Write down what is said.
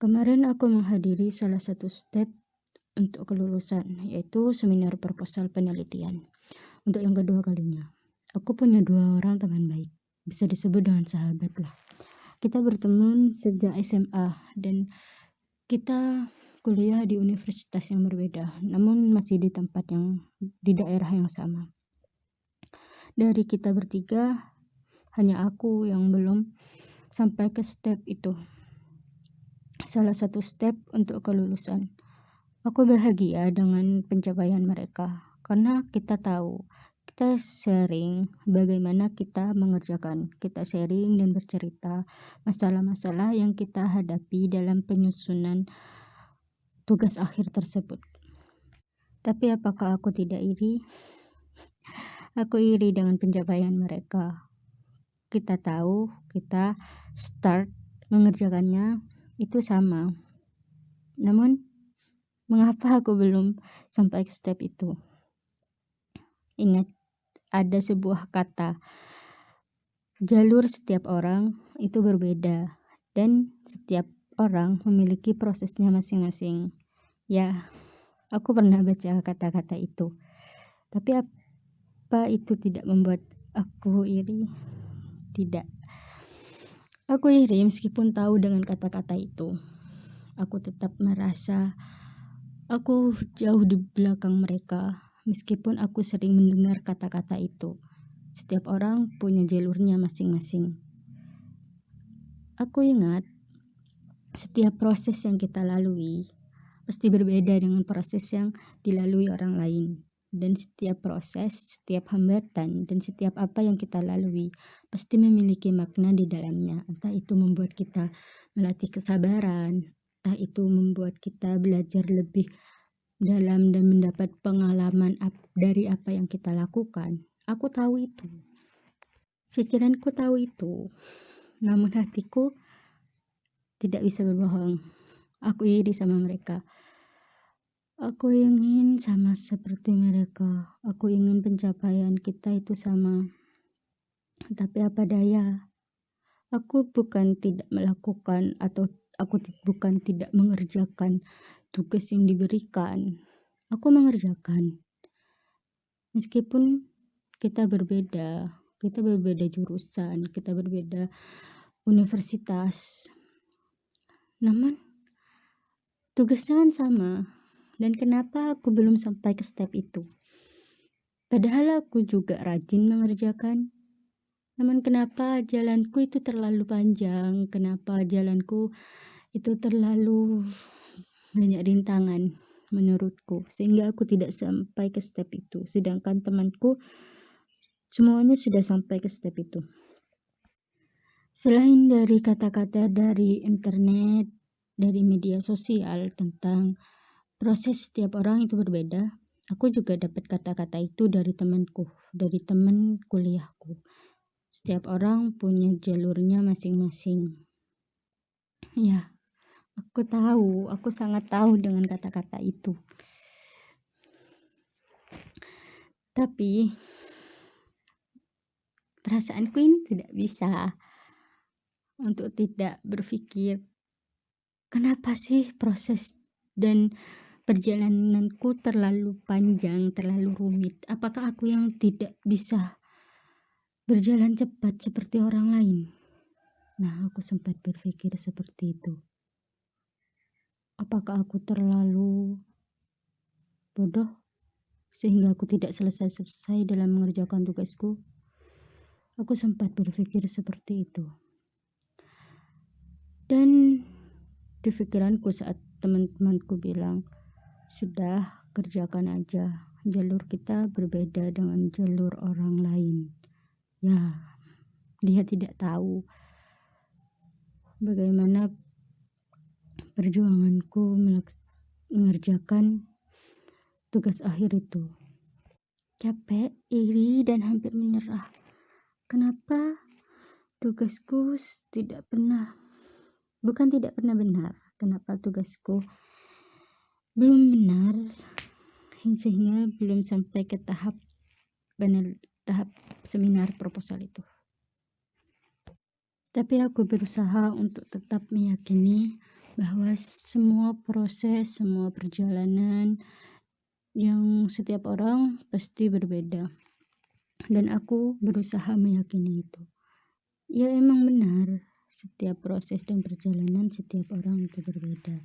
Kemarin aku menghadiri salah satu step untuk kelulusan, yaitu seminar proposal penelitian. Untuk yang kedua kalinya, aku punya 2 orang teman baik, bisa disebut dengan sahabat lah. Kita berteman sejak SMA dan kita kuliah di universitas yang berbeda, namun masih di tempat yang di daerah yang sama. Dari kita bertiga, hanya aku yang belum sampai ke step itu. Salah satu step untuk kelulusan. Aku bahagia dengan pencapaian mereka karena kita tahu, kita sharing bagaimana kita mengerjakan, kita sharing dan bercerita masalah-masalah yang kita hadapi dalam penyusunan tugas akhir tersebut. Tapi apakah aku tidak iri? Aku iri dengan pencapaian mereka. Kita tahu, kita start mengerjakannya itu sama. Namun mengapa aku belum sampai ke step itu? Ingat, ada sebuah kata, jalur setiap orang itu berbeda dan setiap orang memiliki prosesnya masing-masing. Ya, aku pernah baca kata-kata itu. Tapi apa itu tidak membuat aku iri? Tidak. Aku iri meskipun tahu dengan kata-kata itu. Aku tetap merasa aku jauh di belakang mereka, meskipun aku sering mendengar kata-kata itu. Setiap orang punya jalurnya masing-masing. Aku ingat, setiap proses yang kita lalui pasti berbeda dengan proses yang dilalui orang lain. Dan setiap proses, setiap hambatan, dan setiap apa yang kita lalui pasti memiliki makna di dalamnya. Entah itu membuat kita melatih kesabaran, entah itu membuat kita belajar lebih dalam dan mendapat pengalaman dari apa yang kita lakukan. Aku tahu itu. Pikiranku tahu itu. Namun hatiku tidak bisa berbohong. Aku iri sama mereka. Aku ingin sama seperti mereka. Aku ingin pencapaian kita itu sama. Tapi apa daya? Aku bukan tidak melakukan atau aku bukan tidak mengerjakan tugas yang diberikan. Aku mengerjakan. Meskipun kita berbeda jurusan, kita berbeda universitas. Namun tugasnya kan sama. Dan kenapa aku belum sampai ke step itu? Padahal aku juga rajin mengerjakan. Namun kenapa jalanku itu terlalu panjang? Kenapa jalanku itu terlalu banyak rintangan menurutku? Sehingga aku tidak sampai ke step itu. Sedangkan temanku semuanya sudah sampai ke step itu. Selain dari kata-kata dari internet, dari media sosial tentang proses setiap orang itu berbeda, aku juga dapat kata-kata itu dari temanku, dari teman kuliahku. Setiap orang punya jalurnya masing-masing. Ya, aku sangat tahu dengan kata-kata itu. Tapi perasaanku ini tidak bisa untuk tidak berpikir, kenapa sih proses dan perjalananku terlalu panjang, terlalu rumit? Apakah aku yang tidak bisa berjalan cepat seperti orang lain? Nah, aku sempat berpikir seperti itu. Apakah aku terlalu bodoh sehingga aku tidak selesai-selesai dalam mengerjakan tugasku? Aku sempat berpikir seperti itu. Dan di pikiranku saat teman-temanku bilang, sudah kerjakan aja, jalur kita berbeda dengan jalur orang lain. Ya, dia tidak tahu bagaimana perjuanganku mengerjakan tugas akhir itu. Capek, iri, dan hampir menyerah. Kenapa tugasku bukan tidak pernah benar? Kenapa tugasku belum benar sehingga belum sampai ke tahap seminar proposal itu? Tapi aku berusaha untuk tetap meyakini bahwa semua proses, semua perjalanan yang setiap orang pasti berbeda, dan aku berusaha meyakini itu. Ya emang benar, setiap proses dan perjalanan setiap orang itu berbeda.